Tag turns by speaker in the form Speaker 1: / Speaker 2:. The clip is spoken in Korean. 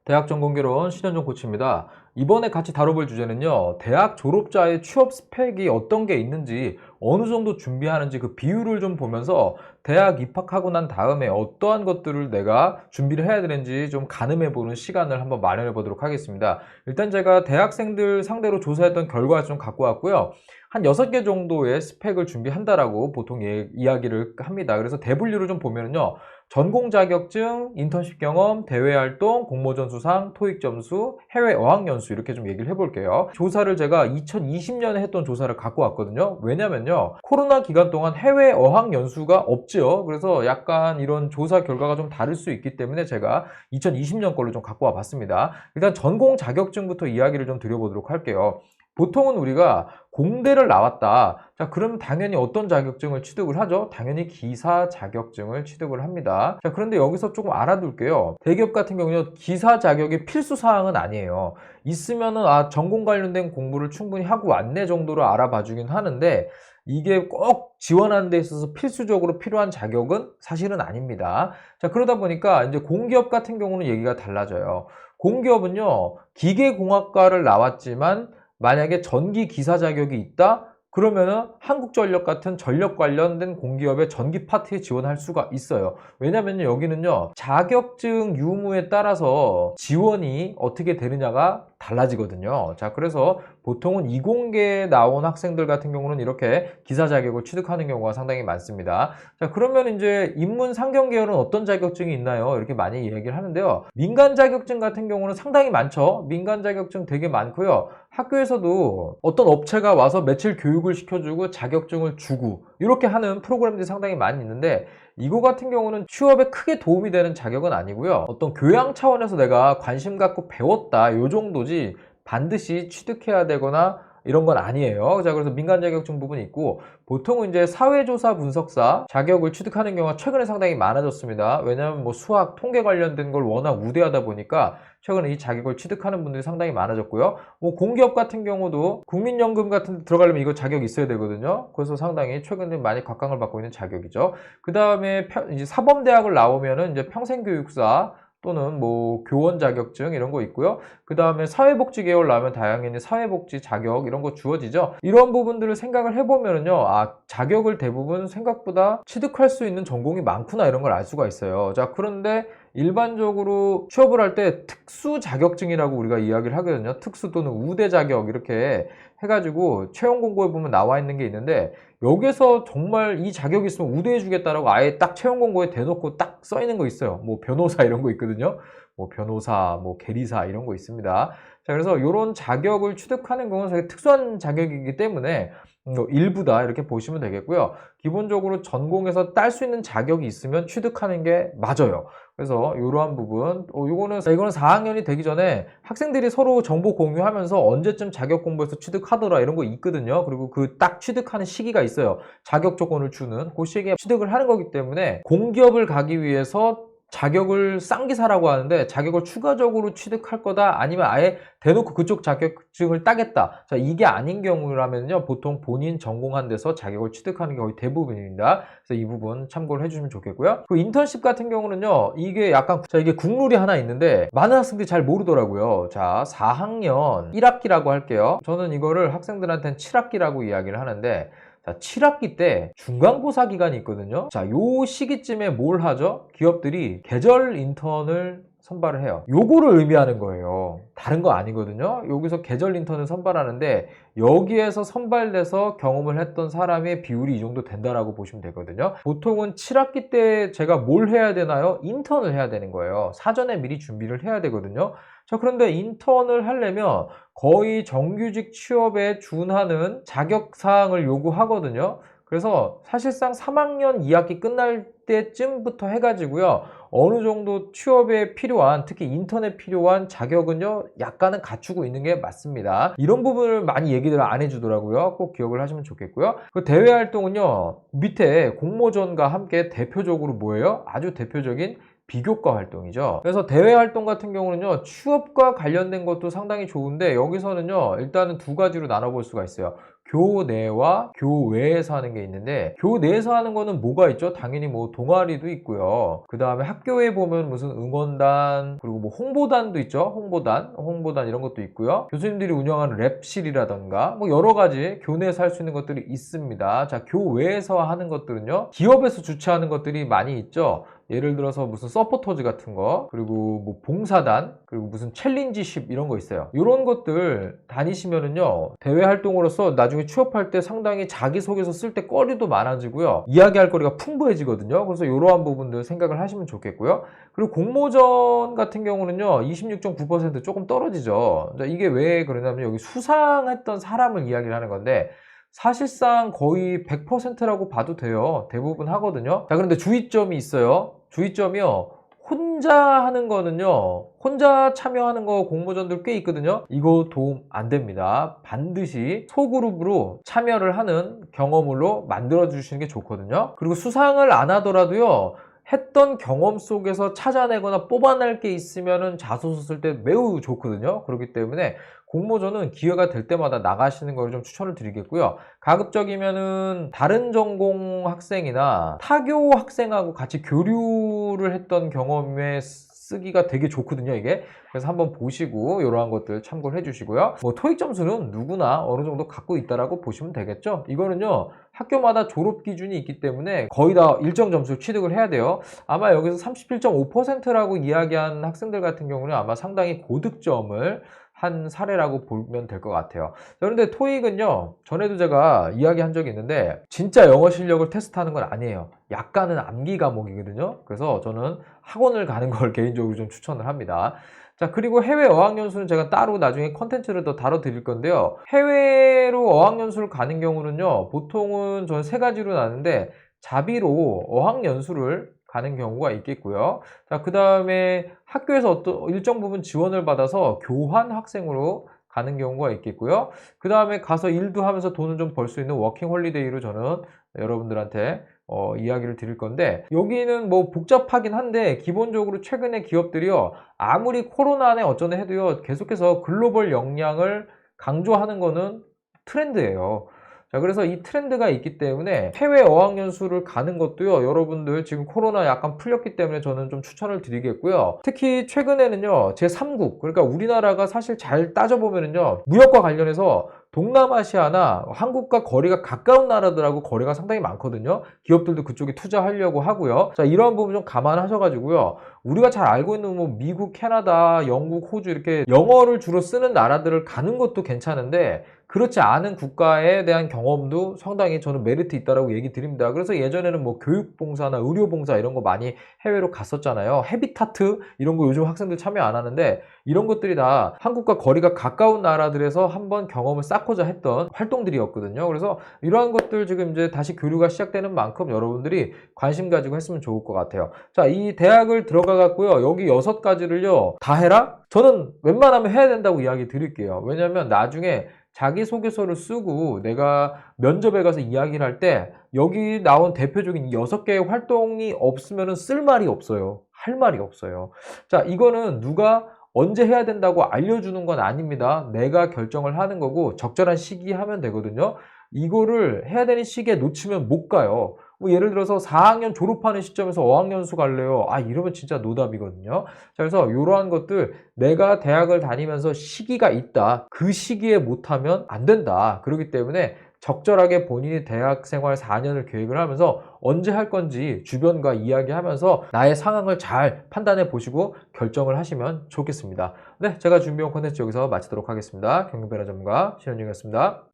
Speaker 1: 대학 전공개론 신현종 코치입니다. 이번에 같이 다뤄볼 주제는요, 대학 졸업자의 취업 스펙이 어떤 게 있는지, 어느 정도 준비하는지 그 비율을 좀 보면서 대학 입학하고 난 다음에 어떠한 것들을 내가 준비를 해야 되는지 좀 가늠해보는 시간을 한번 마련해 보도록 하겠습니다. 일단 제가 대학생들 상대로 조사했던 결과 좀 갖고 왔고요. 한 6개 정도의 스펙을 준비한다라고 보통 이야기를 합니다. 그래서 대분류를 좀 보면요. 전공 자격증, 인턴십 경험, 대외 활동, 공모전 수상, 토익 점수, 해외 어학 연수 이렇게 좀 얘기를 해볼게요. 조사를 제가 2020년에 했던 조사를 갖고 왔거든요. 왜냐면요. 코로나 기간 동안 해외 어학 연수가 없죠. 그래서 약간 이런 조사 결과가 좀 다를 수 있기 때문에 제가 2020년 걸로 좀 갖고 와 봤습니다. 일단 전공 자격증부터 이야기를 좀 드려보도록 할게요. 보통은 우리가 공대를 나왔다. 자, 그럼 당연히 어떤 자격증을 취득을 하죠? 당연히 기사 자격증을 취득을 합니다. 자, 그런데 여기서 조금 알아둘게요. 대기업 같은 경우는 기사 자격이 필수 사항은 아니에요. 있으면은 전공 관련된 공부를 충분히 하고 왔네 정도로 알아봐 주긴 하는데 이게 꼭 지원하는 데 있어서 필수적으로 필요한 자격은 사실은 아닙니다. 자, 그러다 보니까 이제 공기업 같은 경우는 얘기가 달라져요. 공기업은요, 기계공학과를 나왔지만 만약에 전기 기사 자격이 있다? 그러면은 한국전력 같은 전력 관련된 공기업의 전기 파트에 지원할 수가 있어요. 왜냐면요, 여기는요, 자격증 유무에 따라서 지원이 어떻게 되느냐가 달라지거든요. 자, 그래서 보통은 이공계에 나온 학생들 같은 경우는 이렇게 기사 자격을 취득하는 경우가 상당히 많습니다. 자, 그러면 이제 인문 상경 계열은 어떤 자격증이 있나요? 이렇게 많이 얘기를 하는데요. 민간 자격증 같은 경우는 상당히 많죠. 민간 자격증 되게 많고요. 학교에서도 어떤 업체가 와서 며칠 교육을 시켜주고 자격증을 주고 이렇게 하는 프로그램들이 상당히 많이 있는데 이거 같은 경우는 취업에 크게 도움이 되는 자격은 아니고요. 어떤 교양 차원에서 내가 관심 갖고 배웠다 요 정도지 반드시 취득해야 되거나 이런 건 아니에요. 자, 그래서 민간 자격증 부분이 있고 보통은 이제 사회조사 분석사 자격을 취득하는 경우가 최근에 상당히 많아졌습니다. 왜냐하면 뭐 수학, 통계 관련된 걸 워낙 우대하다 보니까 최근에 이 자격을 취득하는 분들이 상당히 많아졌고요. 뭐 공기업 같은 경우도 국민연금 같은 데 들어가려면 이거 자격이 있어야 되거든요. 그래서 상당히 최근에 많이 각광을 받고 있는 자격이죠. 그 다음에 이제 사범대학을 나오면은 이제 평생교육사 또는 뭐 교원 자격증 이런 거 있고요. 그 다음에 사회복지 계열 나오면 다양히 사회복지 자격 이런 거 주어지죠. 이런 부분들을 생각을 해보면은요, 자격을 대부분 생각보다 취득할 수 있는 전공이 많구나 이런 걸 알 수가 있어요. 자, 그런데 일반적으로 취업을 할 때 특수 자격증이라고 우리가 이야기를 하거든요. 특수 또는 우대 자격 이렇게 해가지고 채용 공고에 보면 나와 있는 게 있는데 여기서 정말 이 자격이 있으면 우대해 주겠다라고 아예 딱 채용 공고에 대놓고 딱 써 있는 거 있어요. 뭐 변호사 이런 거 있거든요. 뭐 변호사, 뭐 계리사 이런 거 있습니다. 자, 그래서 이런 자격을 취득하는 경우는 되게 특수한 자격이기 때문에 일부다 이렇게 보시면 되겠고요. 기본적으로 전공에서 딸 수 있는 자격이 있으면 취득하는 게 맞아요. 그래서 이러한 부분, 이거는 4학년이 되기 전에 학생들이 서로 정보 공유하면서 언제쯤 자격 공부해서 취득하더라 이런 거 있거든요. 그리고 그 딱 취득하는 시기가 있어요. 자격 조건을 주는 그 시기에 취득을 하는 거기 때문에 공기업을 가기 위해서 자격을 쌍기사라고 하는데 자격을 추가적으로 취득할 거다 아니면 아예 대놓고 그쪽 자격증을 따겠다. 자, 이게 아닌 경우라면요 보통 본인 전공한 데서 자격을 취득하는 게 거의 대부분입니다. 그래서 이 부분 참고를 해주시면 좋겠고요. 그 인턴십 같은 경우는요 이게 약간 이게 국룰이 하나 있는데 많은 학생들이 잘 모르더라고요. 자, 4학년 1학기라고 할게요. 저는 이거를 학생들한테는 7학기라고 이야기를 하는데 자, 7학기 때 중간고사 기간이 있거든요. 자, 요 시기쯤에 뭘 하죠? 기업들이 계절 인턴을 선발을 해요. 요거를 의미하는 거예요. 다른 거 아니거든요. 여기서 계절 인턴을 선발하는데 여기에서 선발돼서 경험을 했던 사람의 비율이 이 정도 된다라고 보시면 되거든요. 보통은 7학기 때 제가 뭘 해야 되나요? 인턴을 해야 되는 거예요. 사전에 미리 준비를 해야 되거든요. 자, 그런데 인턴을 하려면 거의 정규직 취업에 준하는 자격사항을 요구하거든요. 그래서 사실상 3학년 2학기 끝날 때쯤부터 해가지고요. 어느 정도 취업에 필요한, 특히 인턴에 필요한 자격은요, 약간은 갖추고 있는 게 맞습니다. 이런 부분을 많이 얘기를 안 해주더라고요. 꼭 기억을 하시면 좋겠고요. 그 대외 활동은요, 밑에 공모전과 함께 대표적으로 뭐예요? 아주 대표적인 비교과 활동이죠. 그래서 대외 활동 같은 경우는요, 취업과 관련된 것도 상당히 좋은데 여기서는요, 일단은 두 가지로 나눠볼 수가 있어요. 교내와 교외에서 하는 게 있는데, 교내에서 하는 거는 뭐가 있죠? 당연히 뭐 동아리도 있고요. 그 다음에 학교에 보면 무슨 응원단, 그리고 뭐 홍보단도 있죠. 홍보단 이런 것도 있고요. 교수님들이 운영하는 랩실이라던가 뭐 여러 가지 교내에서 할 수 있는 것들이 있습니다. 자, 교외에서 하는 것들은요, 기업에서 주최하는 것들이 많이 있죠. 예를 들어서 무슨 서포터즈 같은 거, 그리고 뭐 봉사단, 그리고 무슨 챌린지십 이런 거 있어요. 이런 것들 다니시면은요, 대외 활동으로서 나중에 취업할 때 상당히 자기소개서 쓸 때 거리도 많아지고요, 이야기할 거리가 풍부해지거든요. 그래서 이러한 부분들 생각을 하시면 좋겠고요. 그리고 공모전 같은 경우는요, 26.9% 조금 떨어지죠. 이게 왜 그러냐면 여기 수상했던 사람을 이야기를 하는 건데, 사실상 거의 100%라고 봐도 돼요. 대부분 하거든요. 자, 그런데 주의점이 있어요. 주의점이요, 혼자 하는 거는요, 혼자 참여하는 거 공모전들 꽤 있거든요. 이거 도움 안 됩니다. 반드시 소그룹으로 참여를 하는 경험으로 만들어 주시는 게 좋거든요. 그리고 수상을 안 하더라도요, 했던 경험 속에서 찾아내거나 뽑아낼 게 있으면은 자소서 쓸 때 매우 좋거든요. 그렇기 때문에 공모전은 기회가 될 때마다 나가시는 걸 좀 추천을 드리겠고요. 가급적이면은 다른 전공 학생이나 타교 학생하고 같이 교류를 했던 경험에 쓰기가 되게 좋거든요, 이게. 그래서 한번 보시고 이러한 것들 참고를 해주시고요. 뭐 토익 점수는 누구나 어느 정도 갖고 있다라고 보시면 되겠죠. 이거는요, 학교마다 졸업 기준이 있기 때문에 거의 다 일정 점수를 취득을 해야 돼요. 아마 여기서 37.5%라고 이야기한 학생들 같은 경우는 아마 상당히 고득점을 한 사례라고 보면 될 것 같아요. 그런데 토익은요, 전에도 제가 이야기한 적이 있는데 진짜 영어 실력을 테스트하는 건 아니에요. 약간은 암기 과목이거든요. 그래서 저는 학원을 가는 걸 개인적으로 좀 추천을 합니다. 자, 그리고 해외 어학연수는 제가 따로 나중에 컨텐츠를 더 다뤄드릴 건데요. 해외로 어학연수를 가는 경우는요, 보통은 저는 세 가지로 나는데, 자비로 어학연수를 가는 경우가 있겠고요. 자, 그 다음에 학교에서 어떤 일정 부분 지원을 받아서 교환 학생으로 가는 경우가 있겠고요. 그 다음에 가서 일도 하면서 돈을 좀 벌 수 있는 워킹 홀리데이로 저는 여러분들한테 이야기를 드릴 건데, 여기는 뭐 복잡하긴 한데 기본적으로 최근에 기업들이요, 아무리 코로나에 어쩌네 해도요, 계속해서 글로벌 역량을 강조하는 거는 트렌드예요. 자, 그래서 이 트렌드가 있기 때문에 해외 어학연수를 가는 것도요, 여러분들 지금 코로나 약간 풀렸기 때문에 저는 좀 추천을 드리겠고요. 특히 최근에는요, 제3국, 그러니까 우리나라가 사실 잘 따져보면은요, 무역과 관련해서 동남아시아나 한국과 거리가 가까운 나라들하고 거리가 상당히 많거든요. 기업들도 그쪽에 투자하려고 하고요. 자, 이런 부분 좀 감안하셔가지고요, 우리가 잘 알고 있는 뭐 미국, 캐나다, 영국, 호주 이렇게 영어를 주로 쓰는 나라들을 가는 것도 괜찮은데, 그렇지 않은 국가에 대한 경험도 상당히 저는 메리트 있다라고 얘기 드립니다. 그래서 예전에는 뭐 교육봉사나 의료봉사 이런 거 많이 해외로 갔었잖아요. 헤비타트 이런 거 요즘 학생들 참여 안 하는데, 이런 것들이 다 한국과 거리가 가까운 나라들에서 한번 경험을 쌓고자 했던 활동들이었거든요. 그래서 이러한 것들 지금 이제 다시 교류가 시작되는 만큼 여러분들이 관심 가지고 했으면 좋을 것 같아요. 자, 이 대학을 들어가 갖고요, 여기 6가지를요 다 해라? 저는 웬만하면 해야 된다고 이야기 드릴게요. 왜냐면 나중에 자기소개서를 쓰고 내가 면접에 가서 이야기를 할 때 여기 나온 대표적인 6개의 활동이 없으면 쓸 말이 없어요. 할 말이 없어요. 자, 이거는 누가 언제 해야 된다고 알려주는 건 아닙니다. 내가 결정을 하는 거고 적절한 시기에 하면 되거든요. 이거를 해야 되는 시기에 놓치면 못 가요. 뭐 예를 들어서 4학년 졸업하는 시점에서 어학연수 갈래요? 아, 이러면 진짜 노답이거든요. 자, 그래서 이러한 것들, 내가 대학을 다니면서 시기가 있다, 그 시기에 못하면 안 된다. 그렇기 때문에 적절하게 본인이 대학생활 4년을 계획을 하면서 언제 할 건지 주변과 이야기하면서 나의 상황을 잘 판단해 보시고 결정을 하시면 좋겠습니다. 네, 제가 준비한 콘텐츠 여기서 마치도록 하겠습니다. 경영변화 전문가 신현중이었습니다.